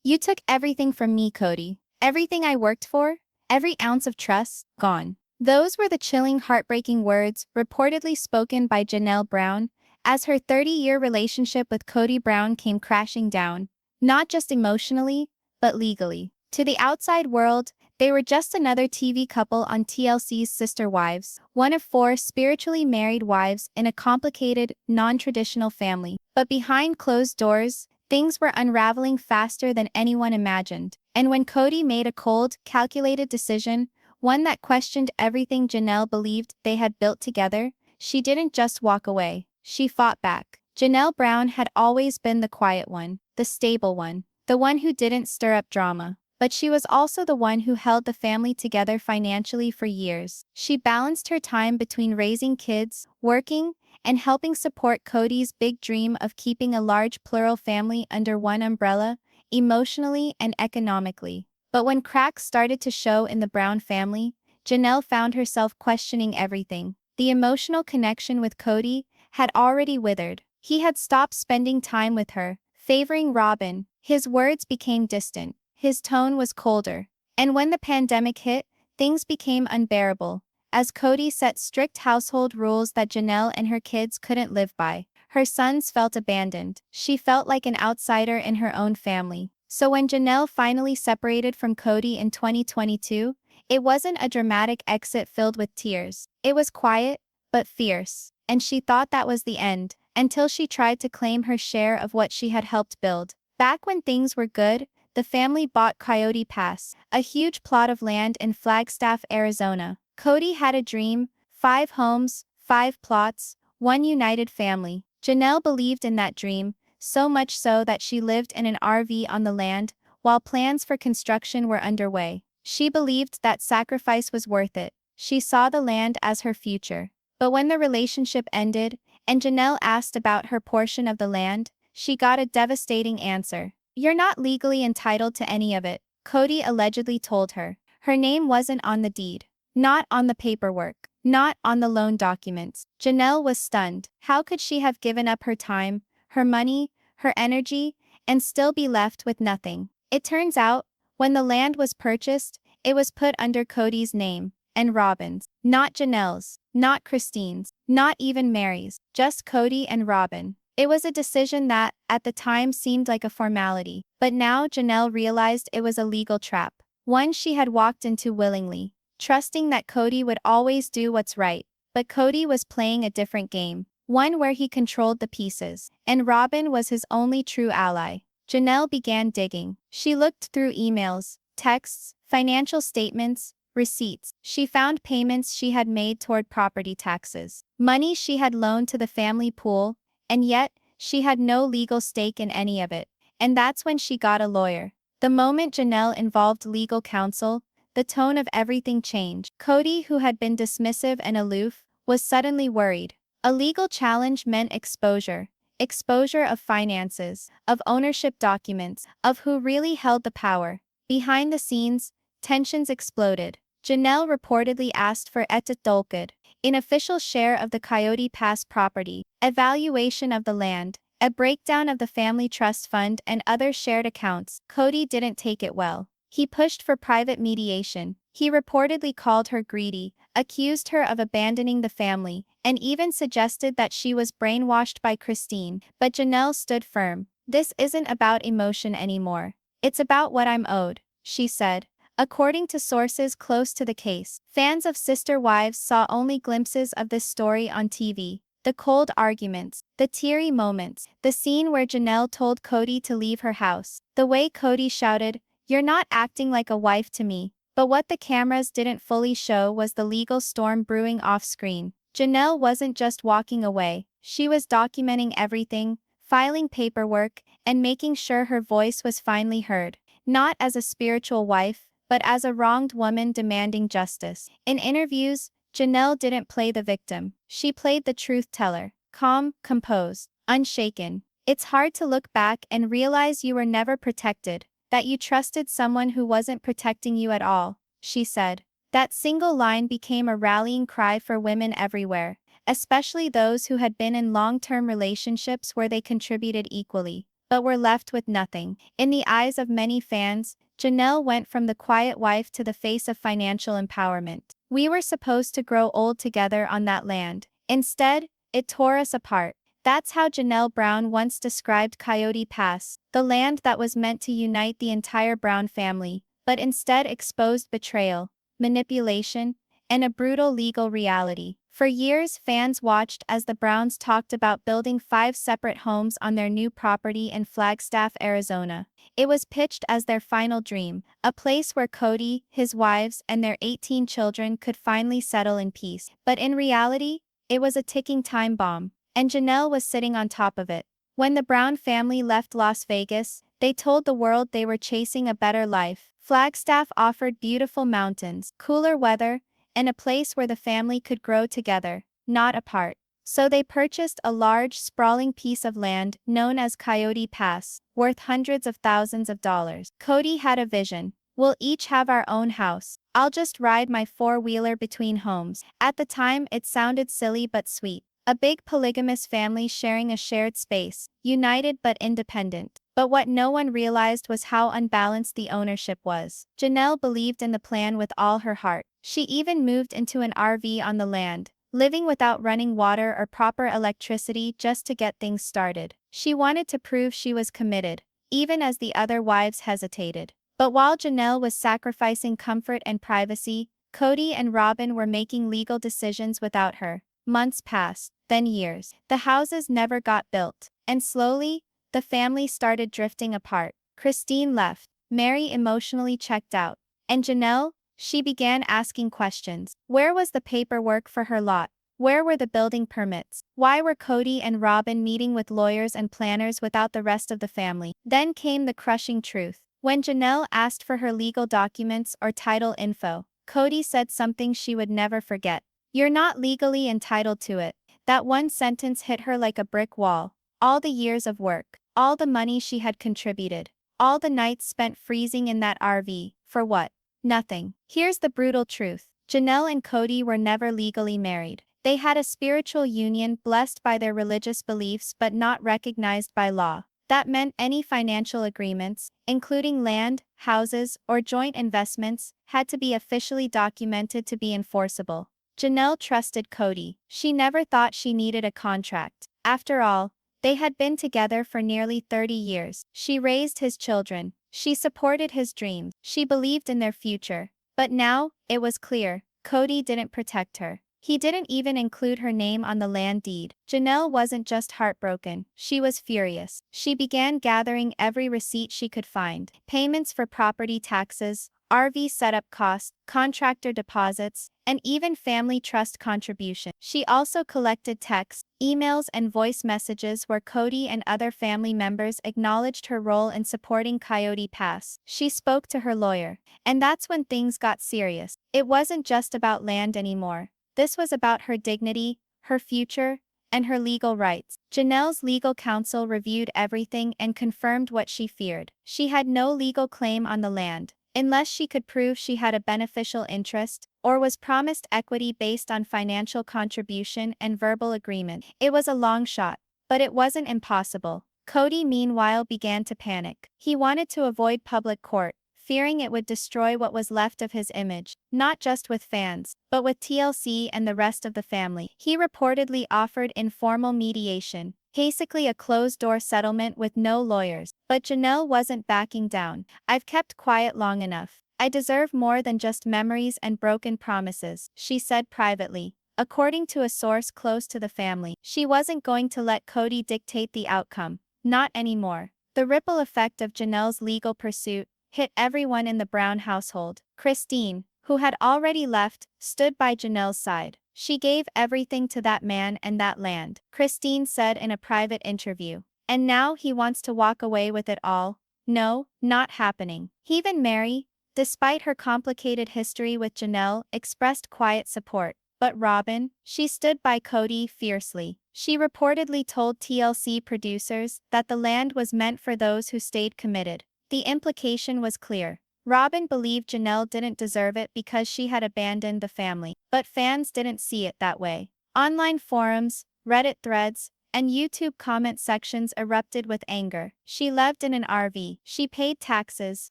You took everything from me, Kody. Everything I worked for, every ounce of trust, gone. Those were the chilling, heartbreaking words reportedly spoken by Janelle Brown as her 30-year relationship with Kody Brown came crashing down, not just emotionally, but legally. To the outside world, they were just another TV couple on TLC's Sister Wives, one of four spiritually married wives in a complicated, non-traditional family. But behind closed doors, things were unraveling faster than anyone imagined. And when Kody made a cold, calculated decision, one that questioned everything Janelle believed they had built together, she didn't just walk away. She fought back. Janelle Brown had always been the quiet one, the stable one, the one who didn't stir up drama. But she was also the one who held the family together financially for years. She balanced her time between raising kids, working, and helping support Kody's big dream of keeping a large plural family under one umbrella, emotionally and economically. But when cracks started to show in the Brown family, Janelle found herself questioning everything. The emotional connection with Kody had already withered. He had stopped spending time with her, favoring Robyn. His words became distant. His tone was colder. And when the pandemic hit, things became unbearable, as Kody set strict household rules that Janelle and her kids couldn't live by. Her sons felt abandoned. She felt like an outsider in her own family. So when Janelle finally separated from Kody in 2022, it wasn't a dramatic exit filled with tears. It was quiet, but fierce. And she thought that was the end, until she tried to claim her share of what she had helped build. Back when things were good, the family bought Coyote Pass, a huge plot of land in Flagstaff, Arizona. Kody had a dream: 5 homes, 5 plots, one united family. Janelle believed in that dream, so much so that she lived in an RV on the land, while plans for construction were underway. She believed that sacrifice was worth it. She saw the land as her future. But when the relationship ended, and Janelle asked about her portion of the land, she got a devastating answer. "You're not legally entitled to any of it," Kody allegedly told her. Her name wasn't on the deed, not on the paperwork, not on the loan documents. Janelle was stunned. How could she have given up her time, her money, her energy, and still be left with nothing? It turns out, when the land was purchased, it was put under Kody's name, and Robyn's. Not Janelle's, not Christine's, not even Mary's, just Kody and Robyn. It was a decision that, at the time, seemed like a formality. But now Janelle realized it was a legal trap, one she had walked into willingly, trusting that Kody would always do what's right. But Kody was playing a different game, one where he controlled the pieces, and Robyn was his only true ally. Janelle began digging. She looked through emails, texts, financial statements, receipts. She found payments she had made toward property taxes, money she had loaned to the family pool, and yet, she had no legal stake in any of it. And that's when she got a lawyer. The moment Janelle involved legal counsel, the tone of everything changed. Kody, who had been dismissive and aloof, was suddenly worried. A legal challenge meant exposure. Exposure of finances, of ownership documents, of who really held the power. Behind the scenes, tensions exploded. Janelle reportedly asked for etitolkod, an official share of the Coyote Pass property, evaluation of the land, a breakdown of the family trust fund and other shared accounts. Kody didn't take it well. He pushed for private mediation. He reportedly called her greedy, accused her of abandoning the family, and even suggested that she was brainwashed by Christine. But Janelle stood firm. "This isn't about emotion anymore. It's about what I'm owed," she said. According to sources close to the case, fans of Sister Wives saw only glimpses of this story on TV. The cold arguments, the teary moments, the scene where Janelle told Kody to leave her house, the way Kody shouted, "You're not acting like a wife to me." But what the cameras didn't fully show was the legal storm brewing off-screen. Janelle wasn't just walking away, she was documenting everything, filing paperwork, and making sure her voice was finally heard. Not as a spiritual wife, but as a wronged woman demanding justice. In interviews, Janelle didn't play the victim. She played the truth teller, calm, composed, unshaken. "It's hard to look back and realize you were never protected, that you trusted someone who wasn't protecting you at all," she said. That single line became a rallying cry for women everywhere, especially those who had been in long-term relationships where they contributed equally. but were left with nothing. In the eyes of many fans, Janelle went from the quiet wife to the face of financial empowerment. We were supposed to grow old together on that land. Instead, it tore us apart. That's how Janelle Brown once described Coyote Pass, the land that was meant to unite the entire Brown family, but instead exposed betrayal, manipulation, and a brutal legal reality. For years, fans watched as the Browns talked about building 5 separate homes on their new property in Flagstaff, Arizona. It was pitched as their final dream, a place where Kody, his wives, and their 18 children could finally settle in peace. But in reality, it was a ticking time bomb, and Janelle was sitting on top of it. When the Brown family left Las Vegas, they told the world they were chasing a better life. Flagstaff offered beautiful mountains, cooler weather, and a place where the family could grow together, not apart. So they purchased a large, sprawling piece of land known as Coyote Pass, worth hundreds of thousands of dollars. Kody had a vision. We'll each have our own house. I'll just ride my four-wheeler between homes. At the time, it sounded silly but sweet. A big polygamous family sharing a shared space, united but independent. But what no one realized was how unbalanced the ownership was. Janelle believed in the plan with all her heart. She even moved into an RV on the land, living without running water or proper electricity just to get things started. She wanted to prove she was committed, even as the other wives hesitated. But while Janelle was sacrificing comfort and privacy, Kody and Robyn were making legal decisions without her. Months passed, then years. The houses never got built, and slowly, the family started drifting apart. Christine left, Mary emotionally checked out, and Janelle, she began asking questions. Where was the paperwork for her lot? Where were the building permits? Why were Kody and Robyn meeting with lawyers and planners without the rest of the family? Then came the crushing truth. When Janelle asked for her legal documents or title info, Kody said something she would never forget. "You're not legally entitled to it." That one sentence hit her like a brick wall. All the years of work, all the money she had contributed, all the nights spent freezing in that RV, for what? Nothing. Here's the brutal truth. Janelle and Kody were never legally married. They had a spiritual union blessed by their religious beliefs but not recognized by law. That meant any financial agreements, including land, houses, or joint investments, had to be officially documented to be enforceable. Janelle trusted Kody. She never thought she needed a contract. After all, they had been together for nearly 30 years. She raised his children. She supported his dreams. She believed in their future. But now, it was clear, Kody didn't protect her. He didn't even include her name on the land deed. Janelle wasn't just heartbroken, she was furious. She began gathering every receipt she could find. Payments for property taxes, RV setup costs, contractor deposits, and even family trust contributions. She also collected texts, emails, and voice messages where Kody and other family members acknowledged her role in supporting Coyote Pass. She spoke to her lawyer. And that's when things got serious. It wasn't just about land anymore. This was about her dignity, her future, and her legal rights. Janelle's legal counsel reviewed everything and confirmed what she feared. She had no legal claim on the land, unless she could prove she had a beneficial interest, or was promised equity based on financial contribution and verbal agreement. It was a long shot, but it wasn't impossible. Kody meanwhile began to panic. He wanted to avoid public court, fearing it would destroy what was left of his image, not just with fans, but with TLC and the rest of the family. He reportedly offered informal mediation, basically a closed-door settlement with no lawyers. But Janelle wasn't backing down. "I've kept quiet long enough. I deserve more than just memories and broken promises," she said privately. According to a source close to the family, she wasn't going to let Kody dictate the outcome. Not anymore. The ripple effect of Janelle's legal pursuit hit everyone in the Brown household. Christine, who had already left, stood by Janelle's side. "She gave everything to that man and that land," Christine said in a private interview. "And now he wants to walk away with it all? No, not happening." Even Mary, despite her complicated history with Janelle, expressed quiet support. But Robyn, she stood by Kody fiercely. She reportedly told TLC producers that the land was meant for those who stayed committed. The implication was clear. Robyn believed Janelle didn't deserve it because she had abandoned the family, but fans didn't see it that way. Online forums, Reddit threads, and YouTube comment sections erupted with anger. She lived in an RV, she paid taxes,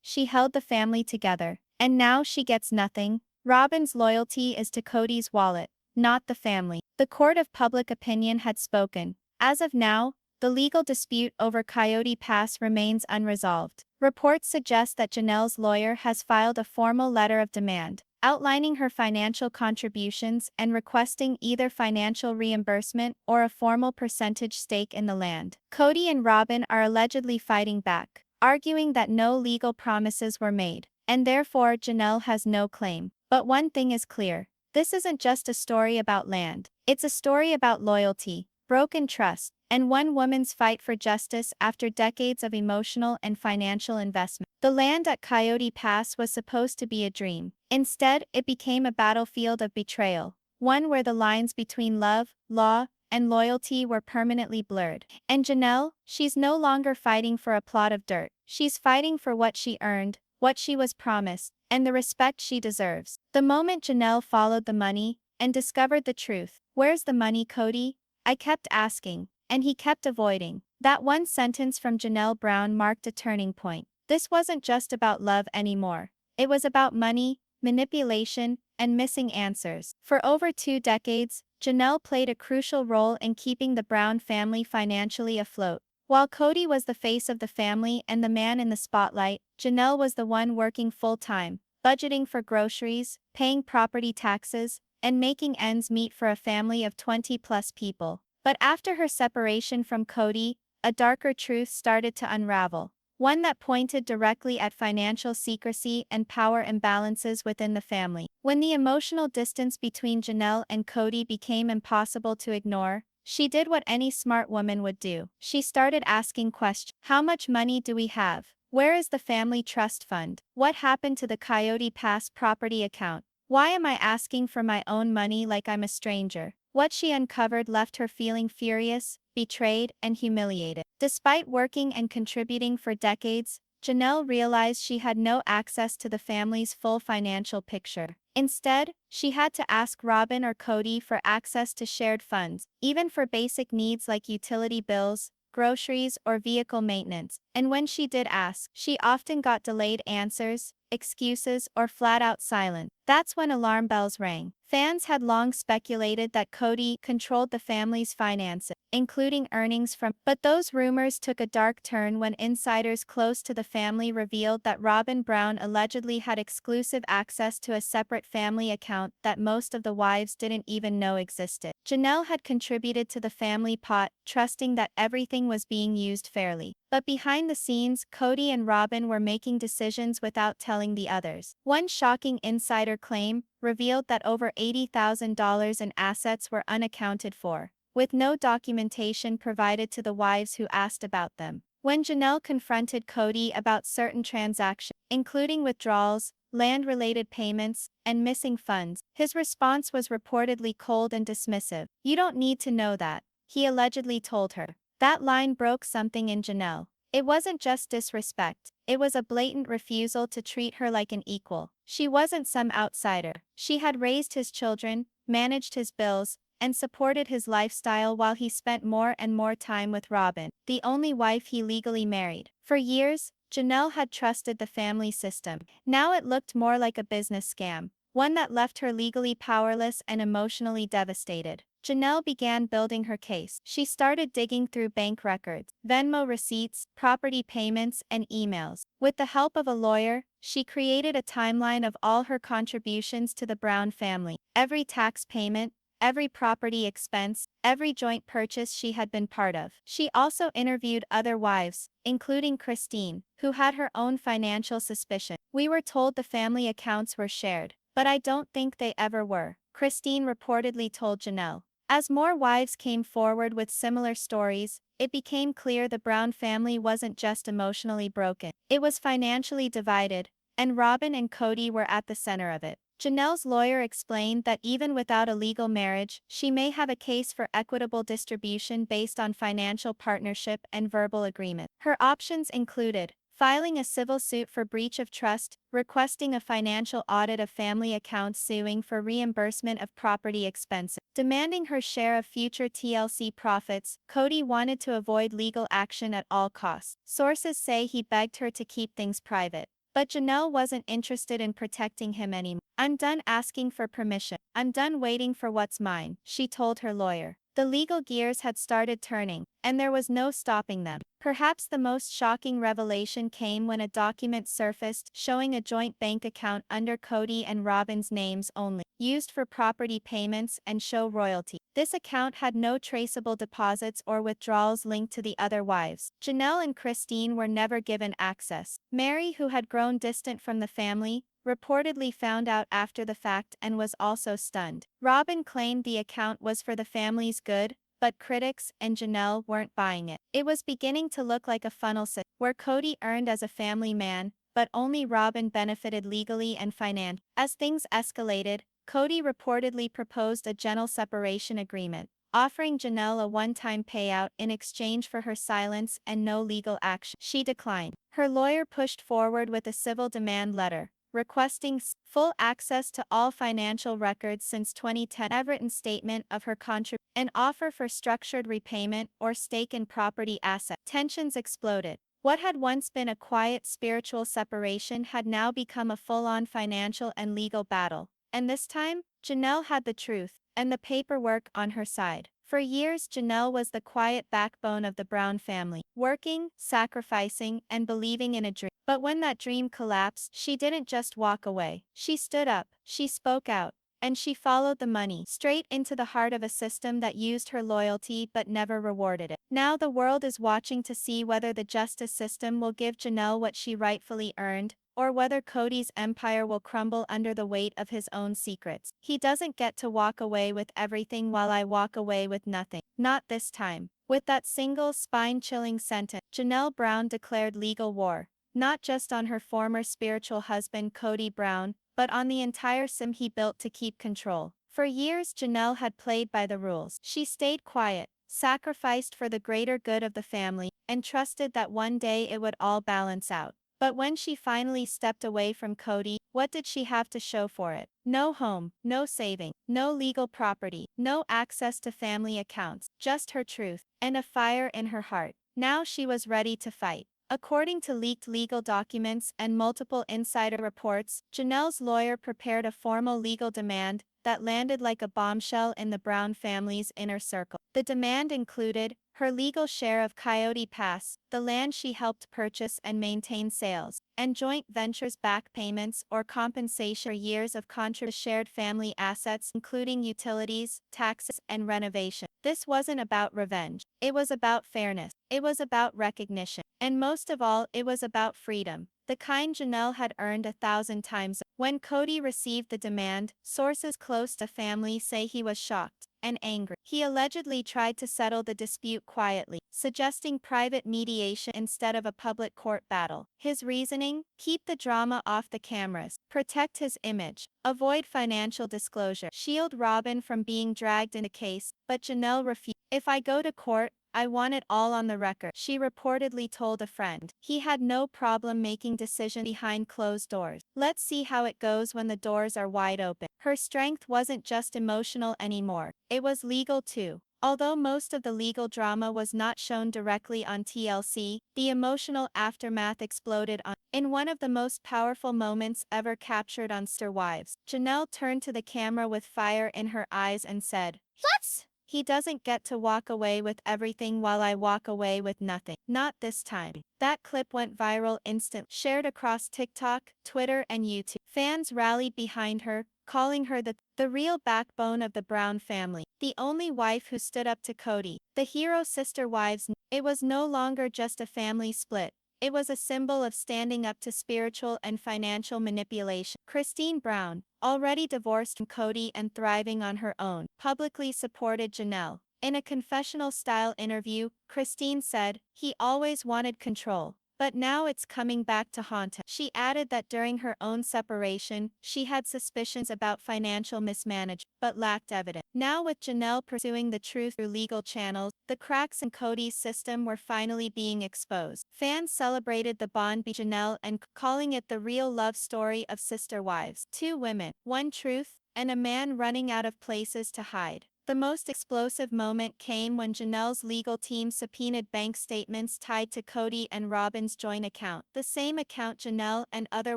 she held the family together, and now she gets nothing. Robyn's loyalty is to Kody's wallet, not the family. The court of public opinion had spoken. As of now, the legal dispute over Coyote Pass remains unresolved. Reports suggest that Janelle's lawyer has filed a formal letter of demand, outlining her financial contributions and requesting either financial reimbursement or a formal percentage stake in the land. Kody and Robyn are allegedly fighting back, arguing that no legal promises were made, and therefore Janelle has no claim. But one thing is clear. This isn't just a story about land. It's a story about loyalty, broken trust, and one woman's fight for justice after decades of emotional and financial investment. The land at Coyote Pass was supposed to be a dream. Instead, it became a battlefield of betrayal, one where the lines between love, law, and loyalty were permanently blurred. And Janelle, she's no longer fighting for a plot of dirt. She's fighting for what she earned, what she was promised, and the respect she deserves. The moment Janelle followed the money and discovered the truth, "Where's the money, Kody?" I kept asking, and he kept avoiding. That one sentence from Janelle Brown marked a turning point. This wasn't just about love anymore. It was about money, manipulation, and missing answers. For over 2 decades, Janelle played a crucial role in keeping the Brown family financially afloat. While Kody was the face of the family and the man in the spotlight, Janelle was the one working full-time, budgeting for groceries, paying property taxes, and making ends meet for a family of 20-plus people. But after her separation from Kody, a darker truth started to unravel, one that pointed directly at financial secrecy and power imbalances within the family. When the emotional distance between Janelle and Kody became impossible to ignore, she did what any smart woman would do. She started asking questions. How much money do we have? Where is the family trust fund? What happened to the Coyote Pass property account? Why am I asking for my own money like I'm a stranger? What she uncovered left her feeling furious, betrayed, and humiliated. Despite working and contributing for decades, Janelle realized she had no access to the family's full financial picture. Instead, she had to ask Robyn or Kody for access to shared funds, even for basic needs like utility bills, groceries, or vehicle maintenance. And when she did ask, she often got delayed answers, excuses, or flat-out silence. That's when alarm bells rang. Fans had long speculated that Kody controlled the family's finances, including earnings from. But those rumors took a dark turn when insiders close to the family revealed that Robyn Brown allegedly had exclusive access to a separate family account that most of the wives didn't even know existed. Janelle had contributed to the family pot, trusting that everything was being used fairly. But behind the scenes, Kody and Robyn were making decisions without telling the others. One shocking insider claim revealed that over $80,000 in assets were unaccounted for, with no documentation provided to the wives who asked about them. When Janelle confronted Kody about certain transactions, including withdrawals, land-related payments, and missing funds, his response was reportedly cold and dismissive. "You don't need to know that," he allegedly told her. That line broke something in Janelle. It wasn't just disrespect, it was a blatant refusal to treat her like an equal. She wasn't some outsider. She had raised his children, managed his bills, and supported his lifestyle while he spent more and more time with Robyn, the only wife he legally married. For years, Janelle had trusted the family system. Now it looked more like a business scam, one that left her legally powerless and emotionally devastated. Janelle began building her case. She started digging through bank records, Venmo receipts, property payments, and emails. With the help of a lawyer, she created a timeline of all her contributions to the Brown family, every tax payment, every property expense, every joint purchase she had been part of. She also interviewed other wives, including Christine, who had her own financial suspicion. "We were told the family accounts were shared, but I don't think they ever were," Christine reportedly told Janelle. As more wives came forward with similar stories, it became clear the Brown family wasn't just emotionally broken. It was financially divided, and Robyn and Kody were at the center of it. Janelle's lawyer explained that even without a legal marriage, she may have a case for equitable distribution based on financial partnership and verbal agreement. Her options included filing a civil suit for breach of trust, requesting a financial audit of family accounts, suing for reimbursement of property expenses, demanding her share of future TLC profits. Kody wanted to avoid legal action at all costs. Sources say he begged her to keep things private. But Janelle wasn't interested in protecting him anymore. "I'm done asking for permission. I'm done waiting for what's mine," she told her lawyer. The legal gears had started turning, and there was no stopping them. Perhaps the most shocking revelation came when a document surfaced showing a joint bank account under Kody and Robyn's names only, used for property payments and show royalty. This account had no traceable deposits or withdrawals linked to the other wives. Janelle and Christine were never given access. Mary, who had grown distant from the family, reportedly found out after the fact and was also stunned. Robyn claimed the account was for the family's good, but critics and Janelle weren't buying it. It was beginning to look like a funnel system, where Kody earned as a family man, but only Robyn benefited legally and financially. As things escalated, Kody reportedly proposed a gentle separation agreement, offering Janelle a one-time payout in exchange for her silence and no legal action. She declined. Her lawyer pushed forward with a civil demand letter, requesting full access to all financial records since 2010, a written statement of her contribution, an offer for structured repayment or stake in property assets. Tensions exploded. What had once been a quiet spiritual separation had now become a full-on financial and legal battle. And this time, Janelle had the truth and the paperwork on her side. For years, Janelle was the quiet backbone of the Brown family, working, sacrificing, and believing in a dream. But when that dream collapsed, she didn't just walk away. She stood up, she spoke out, and she followed the money straight into the heart of a system that used her loyalty but never rewarded it. Now the world is watching to see whether the justice system will give Janelle what she rightfully earned, or whether Kody's empire will crumble under the weight of his own secrets. "He doesn't get to walk away with everything while I walk away with nothing. Not this time." With that single spine-chilling sentence, Janelle Brown declared legal war, not just on her former spiritual husband Kody Brown, but on the entire system he built to keep control. For years, Janelle had played by the rules. She stayed quiet, sacrificed for the greater good of the family, and trusted that one day it would all balance out. But when she finally stepped away from Kody, what did she have to show for it? No home, no saving, no legal property, no access to family accounts, just her truth, and a fire in her heart. Now she was ready to fight. According to leaked legal documents and multiple insider reports, Janelle's lawyer prepared a formal legal demand that landed like a bombshell in the Brown family's inner circle. The demand included her legal share of Coyote Pass, the land she helped purchase and maintain sales, and joint ventures back payments or compensation for years of shared family assets including utilities, taxes, and renovation. This wasn't about revenge. It was about fairness. It was about recognition. And most of all, it was about freedom, the kind Janelle had earned 1,000 times. When Kody received the demand, sources close to family say he was shocked and angry. He allegedly tried to settle the dispute quietly, suggesting private mediation instead of a public court battle. His reasoning: keep the drama off the cameras, protect his image, avoid financial disclosure, shield Robyn from being dragged in a case. But Janelle refused. "If I go to court, I want it all on the record," she reportedly told a friend. He had no problem making decisions behind closed doors. "Let's see how it goes when the doors are wide open." Her strength wasn't just emotional anymore, it was legal too. Although most of the legal drama was not shown directly on TLC, the emotional aftermath exploded on. In one of the most powerful moments ever captured on Sir Wives, Janelle turned to the camera with fire in her eyes and said, "Let's!" "He doesn't get to walk away with everything while I walk away with nothing. Not this time." That clip went viral instantly, shared across TikTok, Twitter, and YouTube. Fans rallied behind her, calling her the real backbone of the Brown family, the only wife who stood up to Kody, the hero sister wives. It was no longer just a family split. It was a symbol of standing up to spiritual and financial manipulation. Christine Brown, already divorced from Kody and thriving on her own, publicly supported Janelle. In a confessional-style interview, Christine said, "He always wanted control. but now it's coming back to haunt him. She added that during her own separation, she had suspicions about financial mismanagement, but lacked evidence. Now with Janelle pursuing the truth through legal channels, the cracks in Kody's system were finally being exposed. Fans celebrated the bond between Janelle and calling it the real love story of sister wives. Two women, one truth, and a man running out of places to hide. The most explosive moment came when Janelle's legal team subpoenaed bank statements tied to Kody and Robyn's joint account, the same account Janelle and other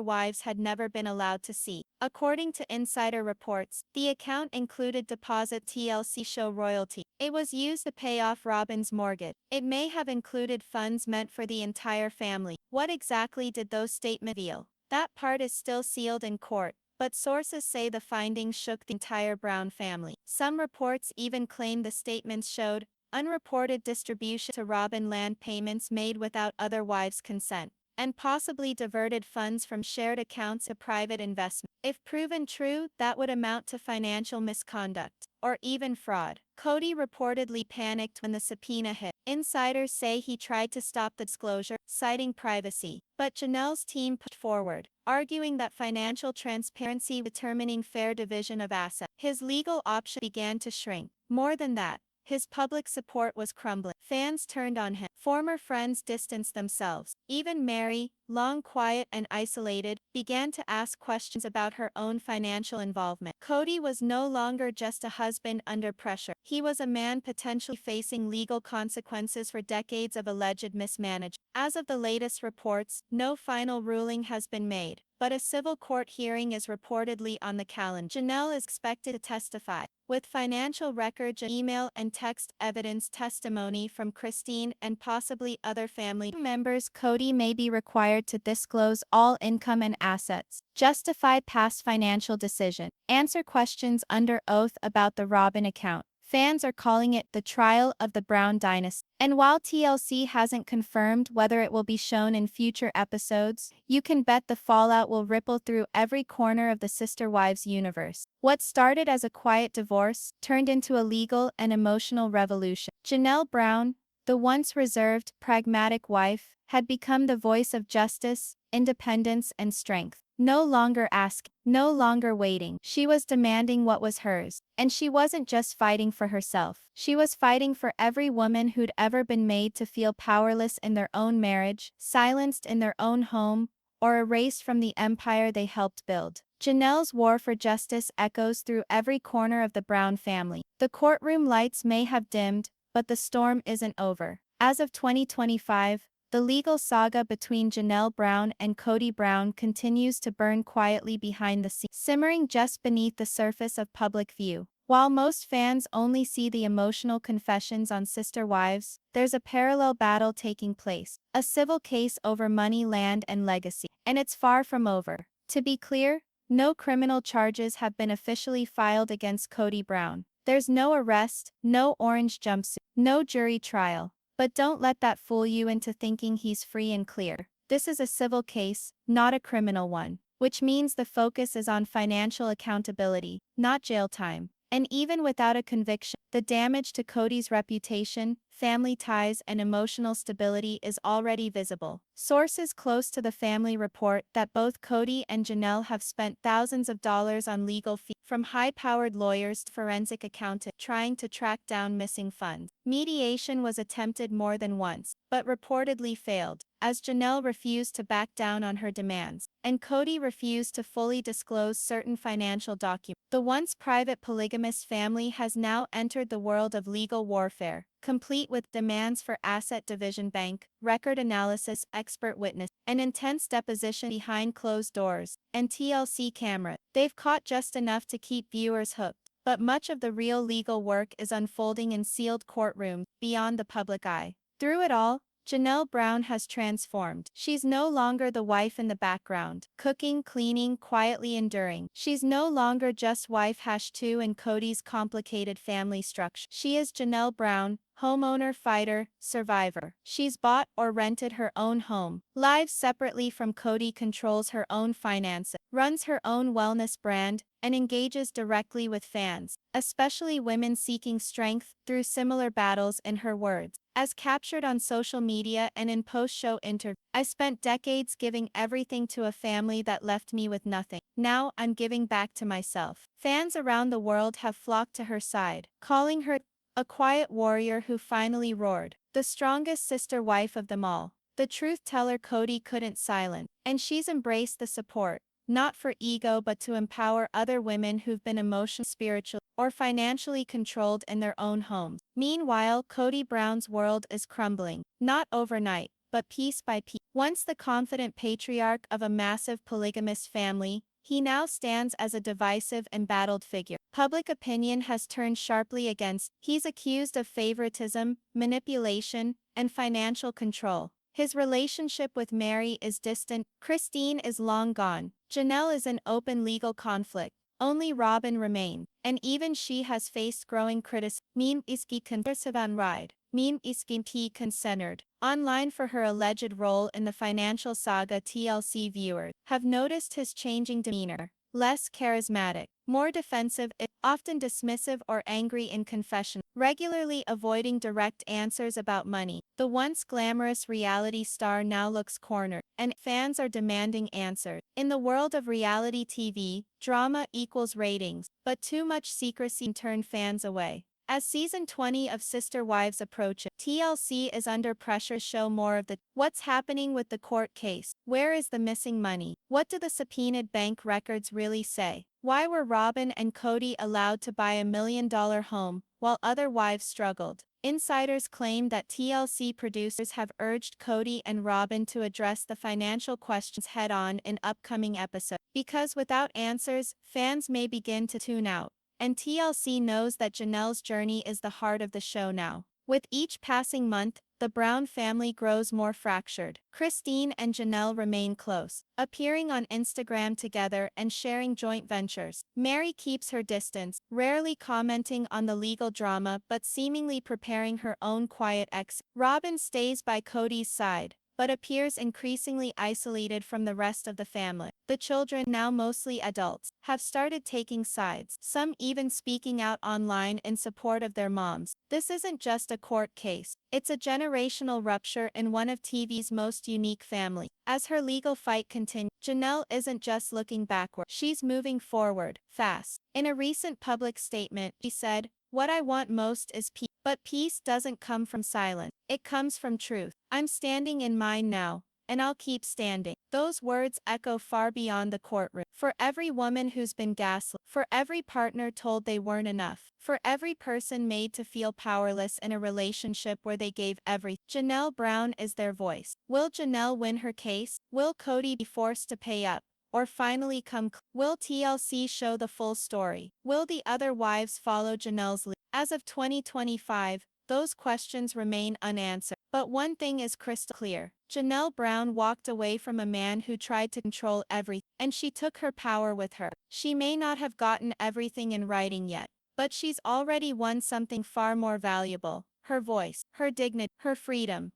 wives had never been allowed to see. According to insider reports, the account included deposit TLC show royalty. It was used to pay off Robyn's mortgage. It may have included funds meant for the entire family. What exactly did those statements reveal? That part is still sealed in court, but sources say the findings shook the entire Brown family. Some reports even claim the statements showed unreported distribution to Robyn land payments made without other wives' consent, and possibly diverted funds from shared accounts to private investment. If proven true, that would amount to financial misconduct, or even fraud. Kody reportedly panicked when the subpoena hit. Insiders say he tried to stop the disclosure, citing privacy, but Janelle's team pushed forward, arguing that financial transparency determining fair division of assets. His legal options began to shrink. More than that, his public support was crumbling. Fans turned on him. Former friends distanced themselves. Even Mary, long quiet and isolated, began to ask questions about her own financial involvement. Kody was no longer just a husband under pressure. He was a man potentially facing legal consequences for decades of alleged mismanagement. As of the latest reports, no final ruling has been made, but a civil court hearing is reportedly on the calendar. Janelle is expected to testify, with financial records, email and text evidence, testimony from Christine and possibly other family members. Kody may be required to disclose all income and assets, justify past financial decisions, answer questions under oath about the Robyn account. Fans are calling it the trial of the Brown dynasty. And while TLC hasn't confirmed whether it will be shown in future episodes, you can bet the fallout will ripple through every corner of the Sister Wives universe. What started as a quiet divorce turned into a legal and emotional revolution. Janelle Brown, the once reserved, pragmatic wife, had become the voice of justice, independence, and strength. No longer asking, no longer waiting. She was demanding what was hers. And she wasn't just fighting for herself. She was fighting for every woman who'd ever been made to feel powerless in their own marriage, silenced in their own home, or erased from the empire they helped build. Janelle's war for justice echoes through every corner of the Brown family. The courtroom lights may have dimmed, but the storm isn't over. As of 2025, the legal saga between Janelle Brown and Kody Brown continues to burn quietly behind the scenes, simmering just beneath the surface of public view. While most fans only see the emotional confessions on Sister Wives, there's a parallel battle taking place, a civil case over money, land, and legacy. And it's far from over. To be clear, no criminal charges have been officially filed against Kody Brown. There's no arrest, no orange jumpsuit, no jury trial. But don't let that fool you into thinking he's free and clear. This is a civil case, not a criminal one, which means the focus is on financial accountability, not jail time. And even without a conviction, the damage to Kody's reputation, family ties, and emotional stability is already visible. Sources close to the family report that both Kody and Janelle have spent thousands of dollars on legal fees, from high-powered lawyers to forensic accountants trying to track down missing funds. Mediation was attempted more than once, but reportedly failed, as Janelle refused to back down on her demands, and Kody refused to fully disclose certain financial documents. The once private polygamous family has now entered the world of legal warfare, complete with demands for asset division, bank record analysis, expert witness, an intense deposition behind closed doors, and TLC camera. They've caught just enough to keep viewers hooked, but much of the real legal work is unfolding in sealed courtrooms, beyond the public eye. Through it all, Janelle Brown has transformed. She's no longer the wife in the background, cooking, cleaning, quietly enduring. She's no longer just wife #2 in Kody's complicated family structure. She is Janelle Brown, homeowner, fighter, survivor. She's bought or rented her own home, lives separately from Kody, controls her own finances, runs her own wellness brand, and engages directly with fans, especially women seeking strength through similar battles. In her words, as captured on social media and in post-show interviews, "I spent decades giving everything to a family that left me with nothing. Now I'm giving back to myself." Fans around the world have flocked to her side, calling her a quiet warrior who finally roared, the strongest sister wife of them all. The truth teller Kody couldn't silence, and she's embraced the support, not for ego but to empower other women who've been emotionally, spiritually, or financially controlled in their own homes. Meanwhile, Kody Brown's world is crumbling, not overnight, but piece by piece. Once the confident patriarch of a massive polygamous family, he now stands as a divisive and battled figure. Public opinion has turned sharply against. He's accused of favoritism, manipulation, and financial control. His relationship with Mary is distant. Christine is long gone. Janelle is in open legal conflict. Only Robyn remains, and even she has faced growing criticism. Meme iski conservan ride. Meme iski t concentered. Online for her alleged role in the financial saga. TLC viewers have noticed his changing demeanor. Less charismatic, more defensive, often dismissive or angry in confession, regularly avoiding direct answers about money. The once glamorous reality star now looks cornered, and fans are demanding answers. In the world of reality TV, drama equals ratings, but too much secrecy can turn fans away. As season 20 of Sister Wives approaches, TLC is under pressure to show more of the what's happening with the court case. Where is the missing money? What do the subpoenaed bank records really say? Why were Robyn and Kody allowed to buy $1 million home while other wives struggled? Insiders claim that TLC producers have urged Kody and Robyn to address the financial questions head-on in upcoming episodes, because without answers, fans may begin to tune out. And TLC knows that Janelle's journey is the heart of the show now. With each passing month, the Brown family grows more fractured. Christine and Janelle remain close, appearing on Instagram together and sharing joint ventures. Mary keeps her distance, rarely commenting on the legal drama but seemingly preparing her own quiet exit. Robyn stays by Kody's side, but appears increasingly isolated from the rest of the family. The children, now mostly adults, have started taking sides, some even speaking out online in support of their moms. This isn't just a court case, it's a generational rupture in one of TV's most unique families. As her legal fight continues, Janelle isn't just looking backward, she's moving forward, fast. In a recent public statement, she said, "What I want most is peace. But peace doesn't come from silence, it comes from truth. I'm standing in mine now, and I'll keep standing." Those words echo far beyond the courtroom. For every woman who's been gaslit, for every partner told they weren't enough, for every person made to feel powerless in a relationship where they gave everything, Janelle Brown is their voice. Will Janelle win her case? Will Kody be forced to pay up? Or finally come clean? Will TLC show the full story? Will the other wives follow Janelle's lead? As of 2025, those questions remain unanswered. But one thing is crystal clear. Janelle Brown walked away from a man who tried to control everything, and she took her power with her. She may not have gotten everything in writing yet, but she's already won something far more valuable: her voice, her dignity, her freedom.